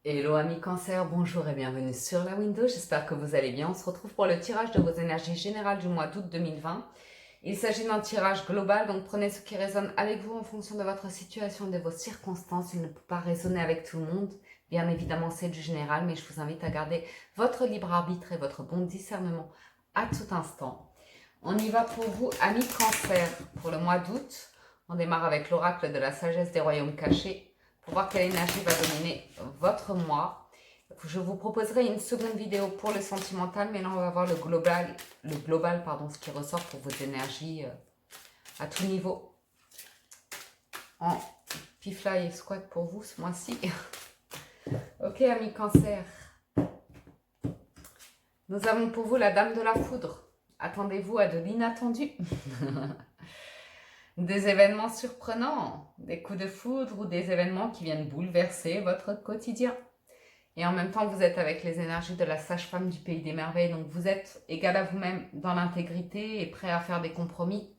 Hello amis cancer, bonjour et bienvenue sur la window, j'espère que vous allez bien. On se retrouve pour le tirage de vos énergies générales du mois d'août 2020. Il s'agit d'un tirage global, donc prenez ce qui résonne avec vous en fonction de votre situation et de vos circonstances. Il ne peut pas résonner avec tout le monde, bien évidemment c'est du général, mais je vous invite à garder votre libre arbitre et votre bon discernement à tout instant. On y va pour vous amis cancer pour le mois d'août. On démarre avec l'oracle de la sagesse des royaumes cachés. Pour voir quelle énergie va dominer votre mois. Je vous proposerai une seconde vidéo pour le sentimental, mais là on va voir le global, ce qui ressort pour vos énergies à tout niveau. En pifla et squat pour vous ce mois-ci. Ok amis cancer. Nous avons pour vous la dame de la foudre. Attendez-vous à de l'inattendu. Des événements surprenants, des coups de foudre ou des événements qui viennent bouleverser votre quotidien. Et en même temps, vous êtes avec les énergies de la sage-femme du pays des merveilles. Donc, vous êtes égal à vous-même dans l'intégrité et prêt à faire des compromis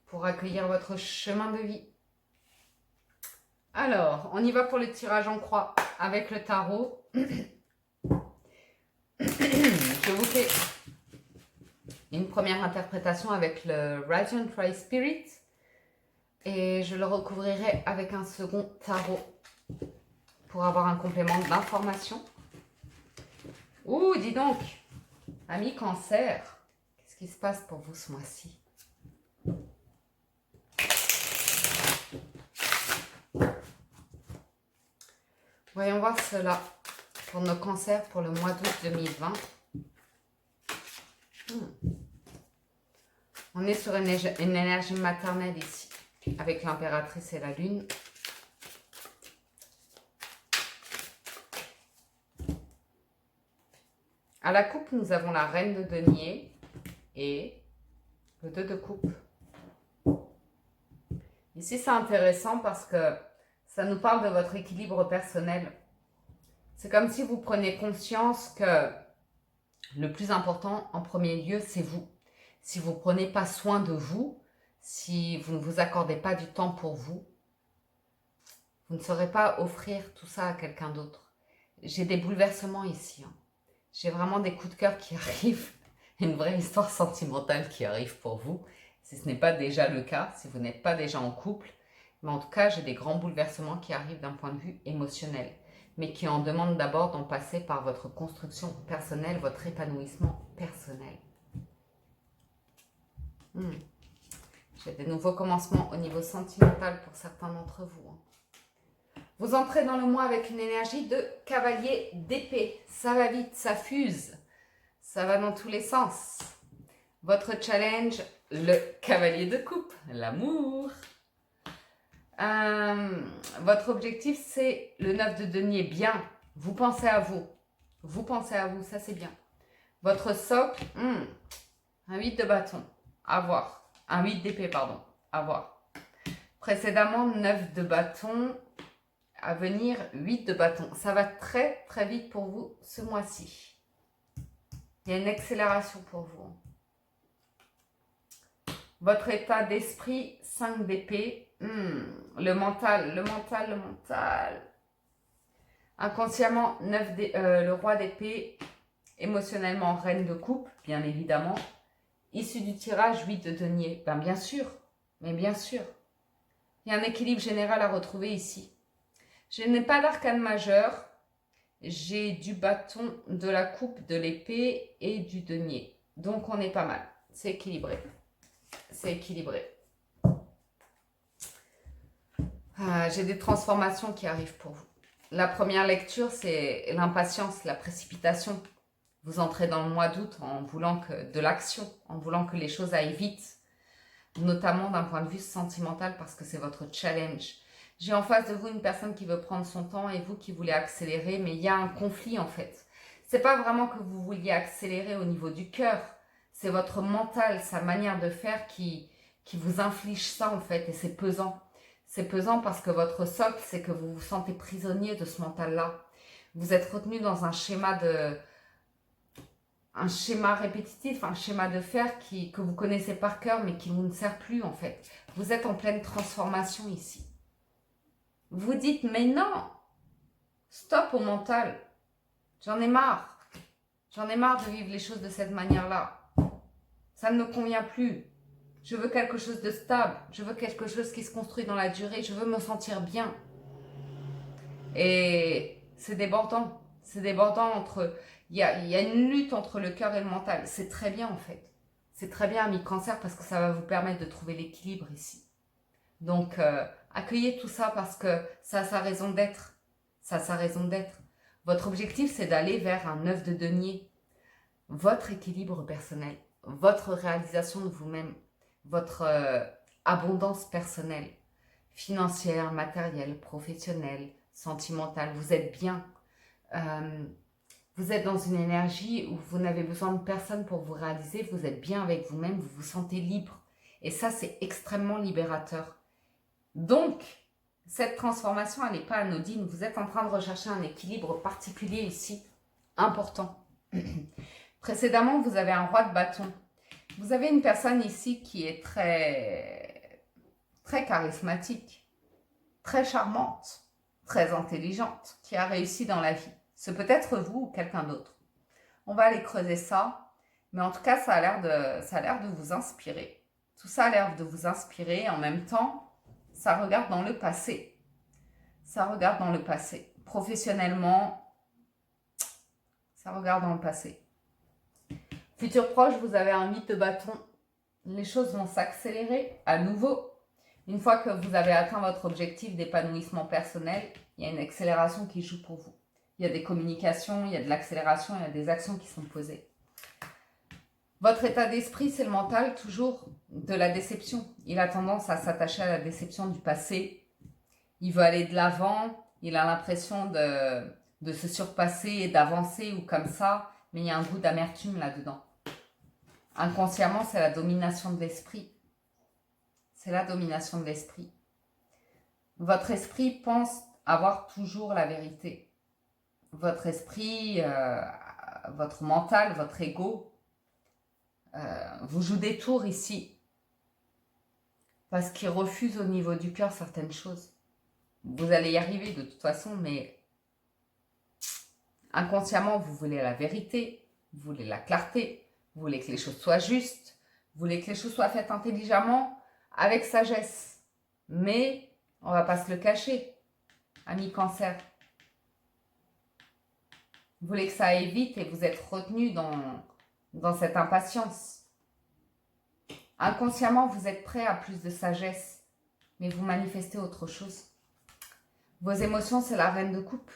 pour accueillir votre chemin de vie. Alors, on y va pour le tirage en croix avec le tarot. Je vous fais une première interprétation avec le Radiant Ray Spirit. Et je le recouvrirai avec un second tarot pour avoir un complément d'information. Ouh, dis donc, amis cancer, qu'est-ce qui se passe pour vous ce mois-ci? Voyons voir cela pour nos cancers pour le mois d'août 2020. On est sur une énergie maternelle ici, avec l'impératrice et la lune. À la coupe, nous avons la reine de denier et le 2 de coupe. Ici, c'est intéressant parce que ça nous parle de votre équilibre personnel. C'est comme si vous preniez conscience que le plus important en premier lieu, c'est vous. Si vous ne prenez pas soin de vous, si vous ne vous accordez pas du temps pour vous, vous ne saurez pas offrir tout ça à quelqu'un d'autre. J'ai des bouleversements ici. J'ai vraiment des coups de cœur qui arrivent, une vraie histoire sentimentale qui arrive pour vous, si ce n'est pas déjà le cas, si vous n'êtes pas déjà en couple. Mais en tout cas, j'ai des grands bouleversements qui arrivent d'un point de vue émotionnel, mais qui en demandent d'abord d'en passer par votre construction personnelle, votre épanouissement personnel. J'ai des nouveaux commencements au niveau sentimental pour certains d'entre vous. Vous entrez dans le mois avec une énergie de cavalier d'épée. Ça va vite, ça fuse. Ça va dans tous les sens. Votre challenge, le cavalier de coupe, l'amour. Votre objectif, c'est le 9 de denier. Bien, vous pensez à vous. Vous pensez à vous, ça c'est bien. Votre socle, un 8 de bâton, à voir. Un 8 d'épée, pardon, à voir. Précédemment, 9 de bâton. À venir, 8 de bâton. Ça va très très vite pour vous ce mois-ci. Il y a une accélération pour vous. Votre état d'esprit, 5 d'épée. Le mental. Inconsciemment, le roi d'épée. Émotionnellement, reine de coupe, bien évidemment. Issu du tirage, 8 de denier. Ben, bien sûr, mais bien sûr. Il y a un équilibre général à retrouver ici. Je n'ai pas d'arcane majeur, j'ai du bâton, de la coupe, de l'épée et du denier. Donc on est pas mal, c'est équilibré. C'est équilibré. J'ai des transformations qui arrivent pour vous. La première lecture, c'est l'impatience, la précipitation. Vous entrez dans le mois d'août en voulant de l'action, en voulant que les choses aillent vite, notamment d'un point de vue sentimental parce que c'est votre challenge. J'ai en face de vous une personne qui veut prendre son temps et vous qui voulez accélérer, mais il y a un conflit en fait. C'est pas vraiment que vous vouliez accélérer au niveau du cœur, c'est votre mental, sa manière de faire qui vous inflige ça en fait, et c'est pesant. C'est pesant parce que votre socle, c'est que vous vous sentez prisonnier de ce mental-là. Vous êtes retenu dans un schéma répétitif, un schéma de faire que vous connaissez par cœur, mais qui vous ne sert plus en fait. Vous êtes en pleine transformation ici. Vous dites, mais non, Stop au mental. J'en ai marre. J'en ai marre de vivre les choses de cette manière-là. Ça ne me convient plus. Je veux quelque chose de stable. Je veux quelque chose qui se construit dans la durée. Je veux me sentir bien. Et c'est débordant. C'est débordant entre... Il y a une lutte entre le cœur et le mental. C'est très bien en fait. C'est très bien, ami Cancer, parce que ça va vous permettre de trouver l'équilibre ici. Donc, accueillez tout ça parce que ça a sa raison d'être. Ça a sa raison d'être. Votre objectif, c'est d'aller vers un œuf de denier. Votre équilibre personnel, votre réalisation de vous-même, votre abondance personnelle, financière, matérielle, professionnelle, sentimentale. Vous êtes bien. Vous êtes dans une énergie où vous n'avez besoin de personne pour vous réaliser. Vous êtes bien avec vous-même, vous vous sentez libre. Et ça, c'est extrêmement libérateur. Donc, cette transformation, elle n'est pas anodine. Vous êtes en train de rechercher un équilibre particulier ici, important. Précédemment, vous avez un roi de bâton. Vous avez une personne ici qui est très charismatique, très charmante, très intelligente, qui a réussi dans la vie. Ce peut être vous ou quelqu'un d'autre. On va aller creuser ça, mais en tout cas, ça a l'air de vous inspirer. Tout ça a l'air de vous inspirer. En même temps, ça regarde dans le passé. Ça regarde dans le passé. Professionnellement, ça regarde dans le passé. Futur proche, vous avez un 8 de bâton. Les choses vont s'accélérer à nouveau. Une fois que vous avez atteint votre objectif d'épanouissement personnel, il y a une accélération qui joue pour vous. Il y a des communications, il y a de l'accélération, il y a des actions qui sont posées. Votre état d'esprit, c'est le mental toujours de la déception. Il a tendance à s'attacher à la déception du passé. Il veut aller de l'avant, il a l'impression de se surpasser et d'avancer ou comme ça, mais il y a un goût d'amertume là-dedans. Inconsciemment, c'est la domination de l'esprit. C'est la domination de l'esprit. Votre esprit pense avoir toujours la vérité. Votre esprit, votre mental, votre ego, vous joue des tours ici. Parce qu'il refuse au niveau du cœur certaines choses. Vous allez y arriver de toute façon, mais inconsciemment, vous voulez la vérité, vous voulez la clarté, vous voulez que les choses soient justes, vous voulez que les choses soient faites intelligemment, avec sagesse. Mais, on ne va pas se le cacher, ami Cancer. Vous voulez que ça aille vite et vous êtes retenu dans cette impatience. Inconsciemment, vous êtes prêt à plus de sagesse, mais vous manifestez autre chose. Vos émotions, c'est la reine de coupe.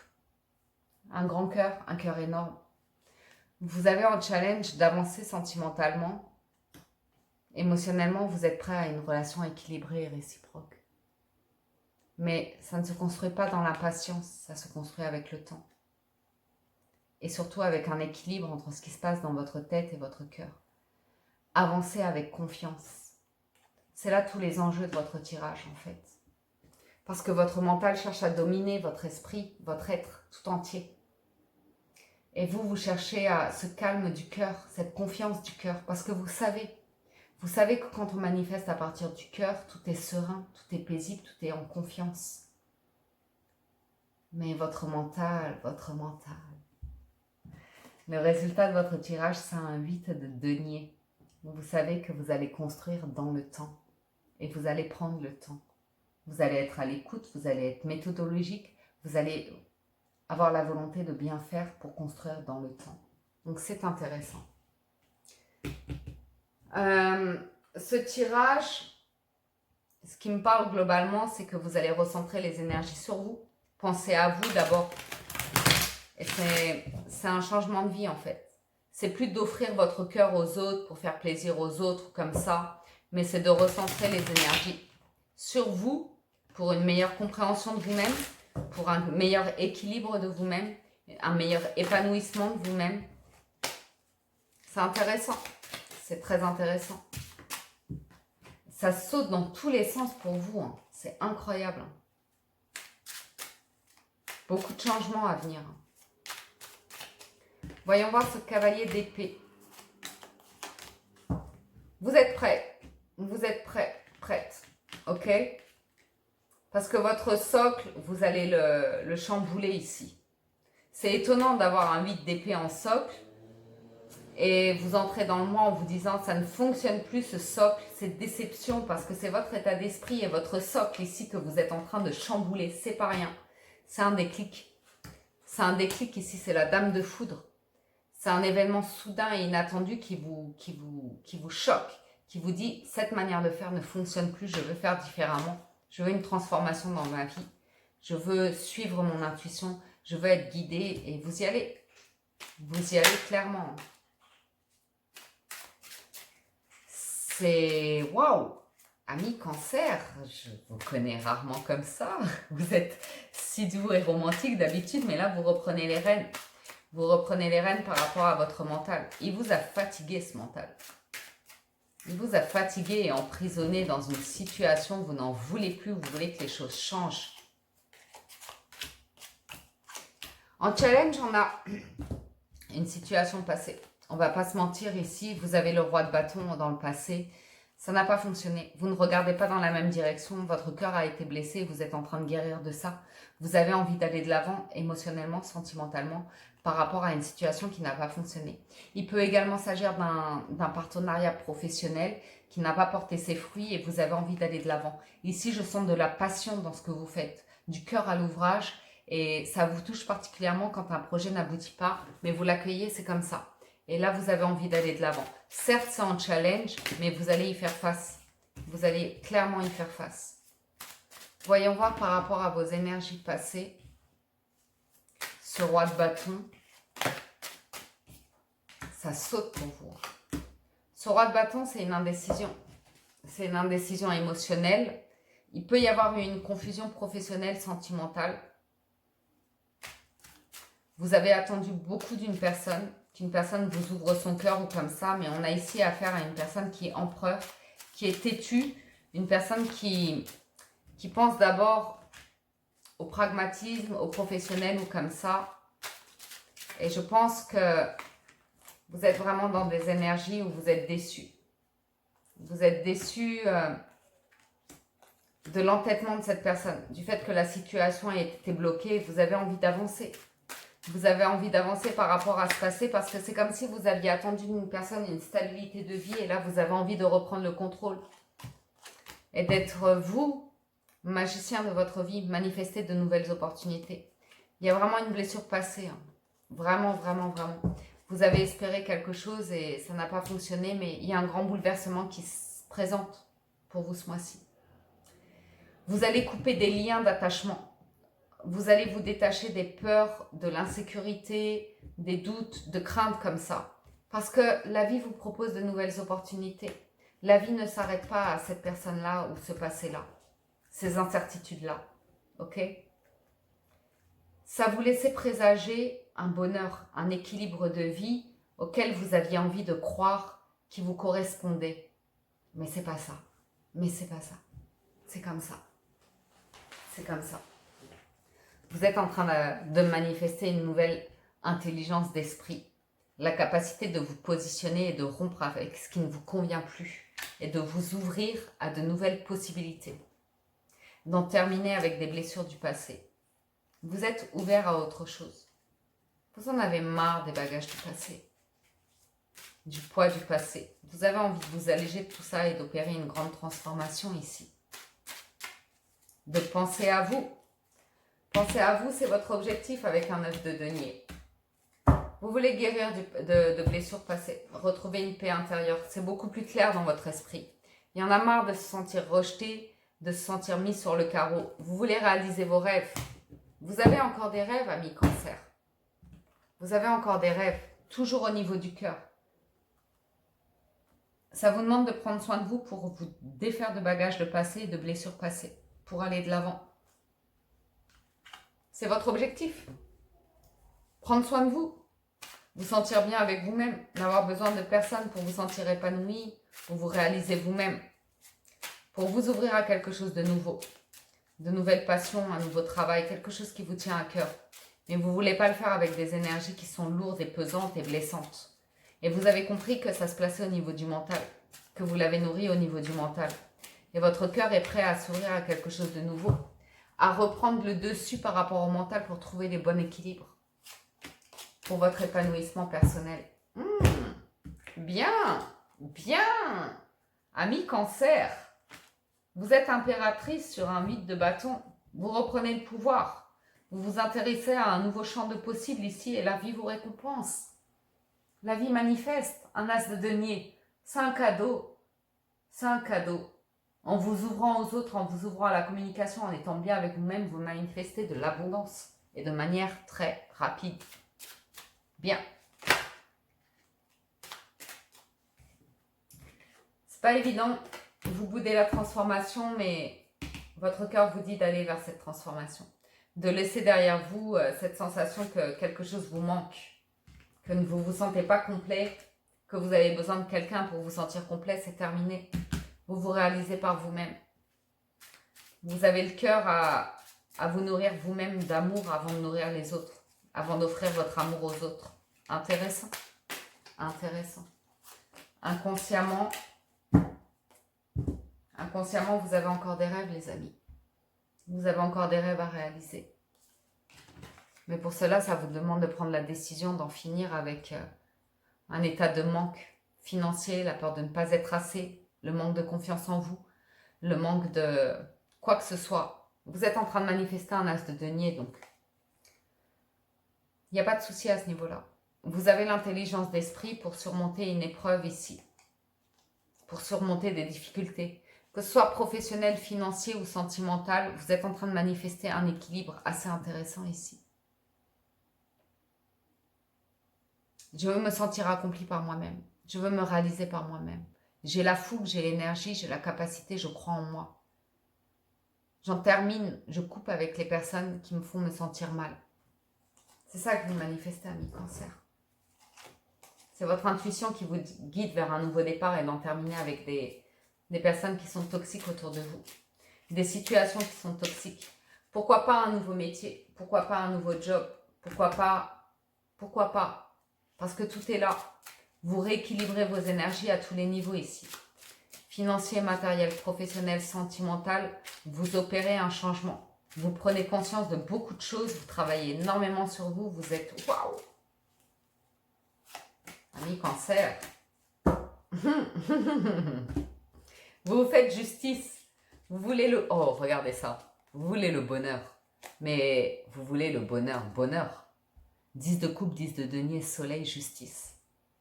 Un grand cœur, un cœur énorme. Vous avez un challenge d'avancer sentimentalement. Émotionnellement, vous êtes prêt à une relation équilibrée et réciproque. Mais ça ne se construit pas dans l'impatience, ça se construit avec le temps. Et surtout avec un équilibre entre ce qui se passe dans votre tête et votre cœur. Avancez avec confiance. C'est là tous les enjeux de votre tirage en fait. Parce que votre mental cherche à dominer votre esprit, votre être tout entier. Et vous cherchez à ce calme du cœur, cette confiance du cœur. Parce que vous savez que quand on manifeste à partir du cœur, tout est serein, tout est paisible, tout est en confiance. Mais votre mental, le résultat de votre tirage, c'est un 8 de denier. Vous savez que vous allez construire dans le temps. Et vous allez prendre le temps. Vous allez être à l'écoute, vous allez être méthodologique, vous allez avoir la volonté de bien faire pour construire dans le temps. Donc c'est intéressant. Ce tirage, ce qui me parle globalement, c'est que vous allez recentrer les énergies sur vous. Pensez à vous d'abord. Et c'est un changement de vie en fait. C'est plus d'offrir votre cœur aux autres pour faire plaisir aux autres comme ça, mais c'est de recentrer les énergies sur vous pour une meilleure compréhension de vous-même, pour un meilleur équilibre de vous-même, un meilleur épanouissement de vous-même. C'est intéressant, c'est très intéressant. Ça saute dans tous les sens pour vous, hein. C'est incroyable. Beaucoup de changements à venir. Voyons voir ce cavalier d'épée. Vous êtes prêts, prête, ok? Parce que votre socle, vous allez le chambouler ici. C'est étonnant d'avoir un 8 d'épée en socle et vous entrez dans le mois en vous disant ça ne fonctionne plus ce socle, cette déception parce que c'est votre état d'esprit et votre socle ici que vous êtes en train de chambouler, c'est pas rien. C'est un déclic. C'est un déclic ici, c'est la dame de foudre. C'est un événement soudain et inattendu qui vous choque, qui vous dit cette manière de faire ne fonctionne plus, je veux faire différemment. Je veux une transformation dans ma vie. Je veux suivre mon intuition. Je veux être guidée et vous y allez. Vous y allez clairement. C'est waouh! Ami Cancer, je vous connais rarement comme ça. Vous êtes si doux et romantique d'habitude, mais là vous reprenez les rênes. Vous reprenez les rênes par rapport à votre mental. Il vous a fatigué ce mental. Il vous a fatigué et emprisonné dans une situation, vous n'en voulez plus, vous voulez que les choses changent. En challenge, on a une situation passée. On ne va pas se mentir ici, vous avez le roi de bâton dans le passé. Ça n'a pas fonctionné. Vous ne regardez pas dans la même direction. Votre cœur a été blessé. Vous êtes en train de guérir de ça. Vous avez envie d'aller de l'avant émotionnellement, sentimentalement, par rapport à une situation qui n'a pas fonctionné. Il peut également s'agir d'un partenariat professionnel qui n'a pas porté ses fruits et vous avez envie d'aller de l'avant. Ici, je sens de la passion dans ce que vous faites, du cœur à l'ouvrage et ça vous touche particulièrement quand un projet n'aboutit pas, mais vous l'accueillez, c'est comme ça. Et là, vous avez envie d'aller de l'avant. Certes, c'est en challenge, mais vous allez y faire face. Vous allez clairement y faire face. Voyons voir par rapport à vos énergies passées. Ce roi de bâton, ça saute pour vous. Ce roi de bâton, c'est une indécision. C'est une indécision émotionnelle. Il peut y avoir une confusion professionnelle, sentimentale. Vous avez attendu beaucoup d'une personne. Qu'une personne vous ouvre son cœur ou comme ça, mais on a ici affaire à une personne qui est empereur, qui est têtue, une personne qui pense d'abord au pragmatisme, au professionnel ou comme ça. Et je pense que vous êtes vraiment dans des énergies où vous êtes déçu. Vous êtes déçu de l'entêtement de cette personne, du fait que la situation ait été bloquée, vous avez envie d'avancer. Vous avez envie d'avancer par rapport à ce passé parce que c'est comme si vous aviez attendu d'une personne une stabilité de vie et là vous avez envie de reprendre le contrôle et d'être vous, magicien de votre vie, manifester de nouvelles opportunités. Il y a vraiment une blessure passée, hein. Vraiment, vraiment, vraiment. Vous avez espéré quelque chose et ça n'a pas fonctionné, mais il y a un grand bouleversement qui se présente pour vous ce mois-ci. Vous allez couper des liens d'attachement. Vous allez vous détacher des peurs, de l'insécurité, des doutes, de craintes comme ça. Parce que la vie vous propose de nouvelles opportunités. La vie ne s'arrête pas à cette personne-là ou ce passé-là. Ces incertitudes-là. Ok? Ça vous laissait présager un bonheur, un équilibre de vie auquel vous aviez envie de croire qui vous correspondait. Mais c'est pas ça. Mais c'est pas ça. C'est comme ça. C'est comme ça. Vous êtes en train de manifester une nouvelle intelligence d'esprit, la capacité de vous positionner et de rompre avec ce qui ne vous convient plus et de vous ouvrir à de nouvelles possibilités, d'en terminer avec des blessures du passé. Vous êtes ouvert à autre chose. Vous en avez marre des bagages du passé, du poids du passé. Vous avez envie de vous alléger de tout ça et d'opérer une grande transformation ici. De penser à vous. Pensez à vous, c'est votre objectif avec un œuf de denier. Vous voulez guérir de blessures passées, retrouver une paix intérieure. C'est beaucoup plus clair dans votre esprit. Il y en a marre de se sentir rejeté, de se sentir mis sur le carreau. Vous voulez réaliser vos rêves. Vous avez encore des rêves, amis Cancer. Vous avez encore des rêves, toujours au niveau du cœur. Ça vous demande de prendre soin de vous pour vous défaire de bagages de passé et de blessures passées, pour aller de l'avant. C'est votre objectif. Prendre soin de vous. Vous sentir bien avec vous-même. N'avoir besoin de personne pour vous sentir épanoui, pour vous réaliser vous-même. Pour vous ouvrir à quelque chose de nouveau. De nouvelles passions, un nouveau travail, quelque chose qui vous tient à cœur. Mais vous ne voulez pas le faire avec des énergies qui sont lourdes et pesantes et blessantes. Et vous avez compris que ça se plaçait au niveau du mental. Que vous l'avez nourri au niveau du mental. Et votre cœur est prêt à s'ouvrir à quelque chose de nouveau. À reprendre le dessus par rapport au mental pour trouver les bons équilibres. pour votre épanouissement personnel. Bien, bien. Ami Cancer, vous êtes impératrice sur un 8 de bâton. Vous reprenez le pouvoir. Vous vous intéressez à un nouveau champ de possibles ici et la vie vous récompense. La vie manifeste. Un as de denier. C'est un cadeau. C'est un cadeau. En vous ouvrant aux autres, en vous ouvrant à la communication, en étant bien avec vous-même, vous manifestez de l'abondance et de manière très rapide. Bien. C'est pas évident. Vous boudez la transformation, mais votre cœur vous dit d'aller vers cette transformation. De laisser derrière vous cette sensation que quelque chose vous manque, que vous ne vous sentez pas complet, que vous avez besoin de quelqu'un pour vous sentir complet, c'est terminé. Vous vous réalisez par vous-même. Vous avez le cœur à vous nourrir vous-même d'amour avant de nourrir les autres, avant d'offrir votre amour aux autres. Intéressant. Intéressant. Inconsciemment, vous avez encore des rêves, les amis. Vous avez encore des rêves à réaliser. Mais pour cela, ça vous demande de prendre la décision d'en finir avec un état de manque financier, la peur de ne pas être assez, le manque de confiance en vous, le manque de quoi que ce soit. Vous êtes en train de manifester un as de denier, donc il n'y a pas de souci à ce niveau-là. Vous avez l'intelligence d'esprit pour surmonter une épreuve ici, pour surmonter des difficultés. Que ce soit professionnel, financier ou sentimental, vous êtes en train de manifester un équilibre assez intéressant ici. Je veux me sentir accompli par moi-même. Je veux me réaliser par moi-même. J'ai la fougue, j'ai l'énergie, j'ai la capacité, je crois en moi. J'en termine, je coupe avec les personnes qui me font me sentir mal. C'est ça que vous manifestez, ami Cancer. C'est votre intuition qui vous guide vers un nouveau départ et d'en terminer avec des personnes qui sont toxiques autour de vous. Des situations qui sont toxiques. Pourquoi pas un nouveau métier? Pourquoi pas un nouveau job? Pourquoi pas? Pourquoi pas? Parce que tout est là. Vous rééquilibrez vos énergies à tous les niveaux ici. Financier, matériel, professionnel, sentimental, vous opérez un changement. Vous prenez conscience de beaucoup de choses, vous travaillez énormément sur vous, vous êtes waouh! Ami Cancer. Vous vous faites justice. Vous voulez le... Oh, regardez ça. Vous voulez le bonheur. Mais vous voulez le bonheur. Bonheur. 10 de coupe, 10 de denier, soleil, justice.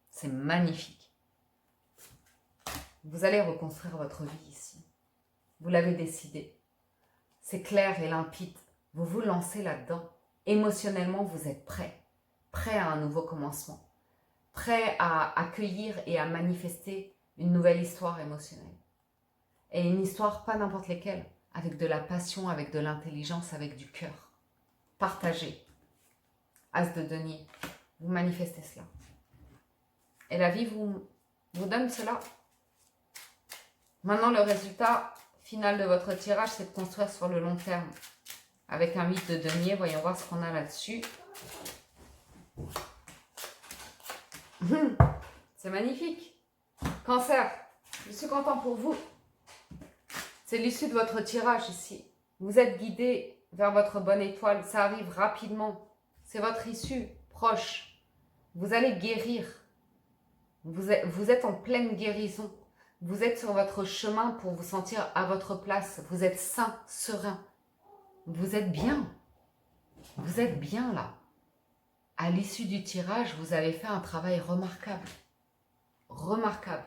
C'est magnifique. Vous allez reconstruire votre vie ici. Vous l'avez décidé. C'est clair et limpide. Vous vous lancez là-dedans. Émotionnellement, vous êtes prêt. Prêt à un nouveau commencement. Prêt à accueillir et à manifester une nouvelle histoire émotionnelle. Et une histoire pas n'importe laquelle, avec de la passion, avec de l'intelligence, avec du cœur. Partagez. As de denier, vous manifestez cela. Et la vie vous donne cela. Maintenant, le résultat final de votre tirage, c'est de construire sur le long terme. Avec un 8 de denier, voyons voir ce qu'on a là-dessus. C'est magnifique. Cancer, je suis content pour vous. C'est l'issue de votre tirage ici. Vous êtes guidé vers votre bonne étoile. Ça arrive rapidement. C'est votre issue proche. Vous allez guérir. Vous êtes en pleine guérison. Vous êtes sur votre chemin pour vous sentir à votre place. Vous êtes sain, serein. Vous êtes bien. Vous êtes bien là. À l'issue du tirage, vous avez fait un travail remarquable. Remarquable.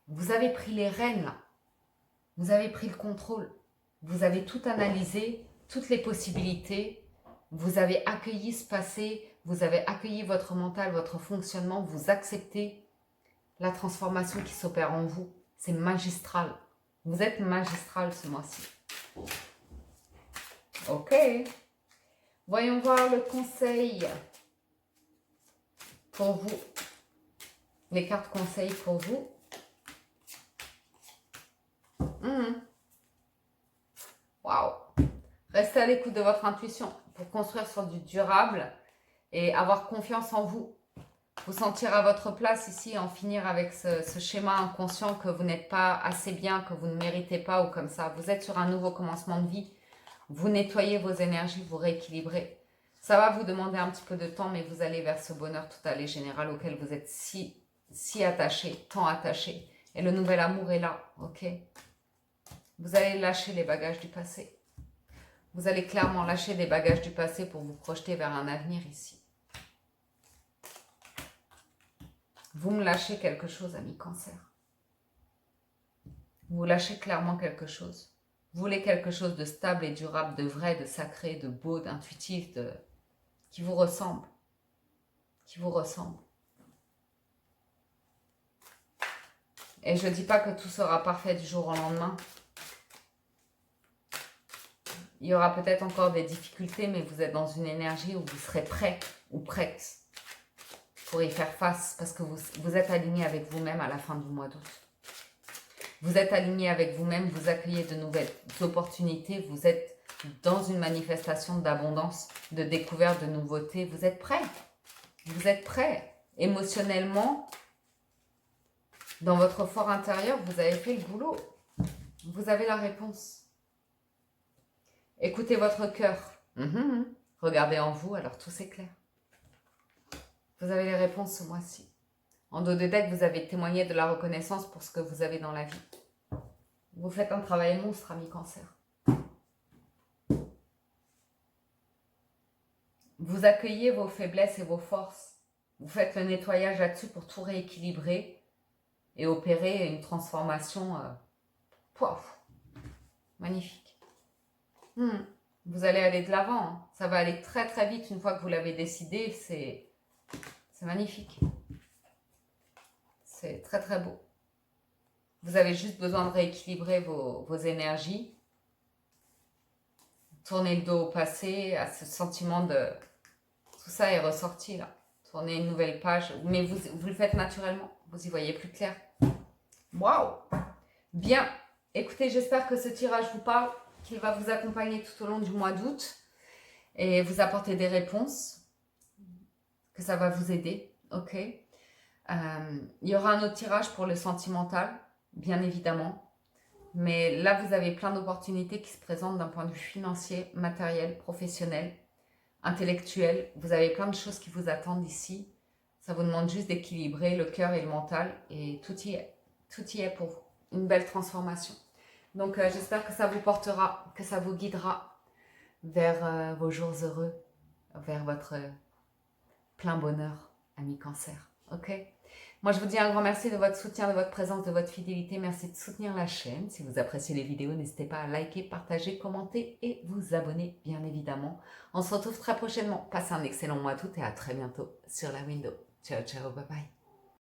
Vous avez pris les rênes là. Vous avez pris le contrôle. Vous avez tout analysé, toutes les possibilités. Vous avez accueilli ce passé. Vous avez accueilli votre mental, votre fonctionnement. Vous acceptez la transformation qui s'opère en vous. C'est magistral. Vous êtes magistral ce mois-ci. Ok. Voyons voir le conseil pour vous. Les cartes conseils pour vous. Waouh! Restez à l'écoute de votre intuition pour construire sur du durable et avoir confiance en vous. Vous sentir à votre place ici et en finir avec ce schéma inconscient que vous n'êtes pas assez bien, que vous ne méritez pas ou comme ça. Vous êtes sur un nouveau commencement de vie. Vous nettoyez vos énergies, vous rééquilibrez. Ça va vous demander un petit peu de temps, mais vous allez vers ce bonheur total et général auquel vous êtes si attaché, tant attaché. Et le nouvel amour est là, ok? Vous allez lâcher les bagages du passé. Vous allez clairement lâcher des bagages du passé pour vous projeter vers un avenir ici. Vous me lâchez quelque chose, ami Cancer. Vous lâchez clairement quelque chose. Vous voulez quelque chose de stable et durable, de vrai, de sacré, de beau, d'intuitif, qui vous ressemble. Qui vous ressemble. Et je ne dis pas que tout sera parfait du jour au lendemain. Il y aura peut-être encore des difficultés, mais vous êtes dans une énergie où vous serez prêt ou prête pour y faire face parce que vous êtes aligné avec vous-même à la fin du mois d'août. Vous êtes aligné avec vous-même, vous accueillez de nouvelles opportunités, vous êtes dans une manifestation d'abondance, de découverte, de nouveautés. Vous êtes prêt. Vous êtes prêt. Émotionnellement, dans votre fort intérieur, vous avez fait le boulot. Vous avez la réponse. Écoutez votre cœur. Regardez en vous, alors tout s'éclaire. Vous avez les réponses ce mois-ci. En dos de deck, vous avez témoigné de la reconnaissance pour ce que vous avez dans la vie. Vous faites un travail monstre, ami Cancer. Vous accueillez vos faiblesses et vos forces. Vous faites le nettoyage là-dessus pour tout rééquilibrer et opérer une transformation. Magnifique. Vous allez aller de l'avant. Hein. Ça va aller très très vite une fois que vous l'avez décidé. C'est magnifique. C'est très très beau. Vous avez juste besoin de rééquilibrer vos énergies. Tournez le dos au passé, à ce sentiment de... Tout ça est ressorti là. Tournez une nouvelle page. Mais vous le faites naturellement. Vous y voyez plus clair. Waouh! Bien. Écoutez, j'espère que ce tirage vous parle, qu'il va vous accompagner tout au long du mois d'août et vous apporter des réponses, que ça va vous aider. Ok? Il y aura un autre tirage pour le sentimental, bien évidemment. Mais là, vous avez plein d'opportunités qui se présentent d'un point de vue financier, matériel, professionnel, intellectuel. Vous avez plein de choses qui vous attendent ici. Ça vous demande juste d'équilibrer le cœur et le mental. Et tout y est. Tout y est pour vous. Une belle transformation. Donc, j'espère que ça vous portera, que ça vous guidera vers vos jours heureux, vers votre plein bonheur, ami Cancer. Ok? Moi, je vous dis un grand merci de votre soutien, de votre présence, de votre fidélité. Merci de soutenir la chaîne. Si vous appréciez les vidéos, n'hésitez pas à liker, partager, commenter et vous abonner, bien évidemment. On se retrouve très prochainement. Passez un excellent mois d'août et à très bientôt sur la window. Ciao, ciao, bye bye.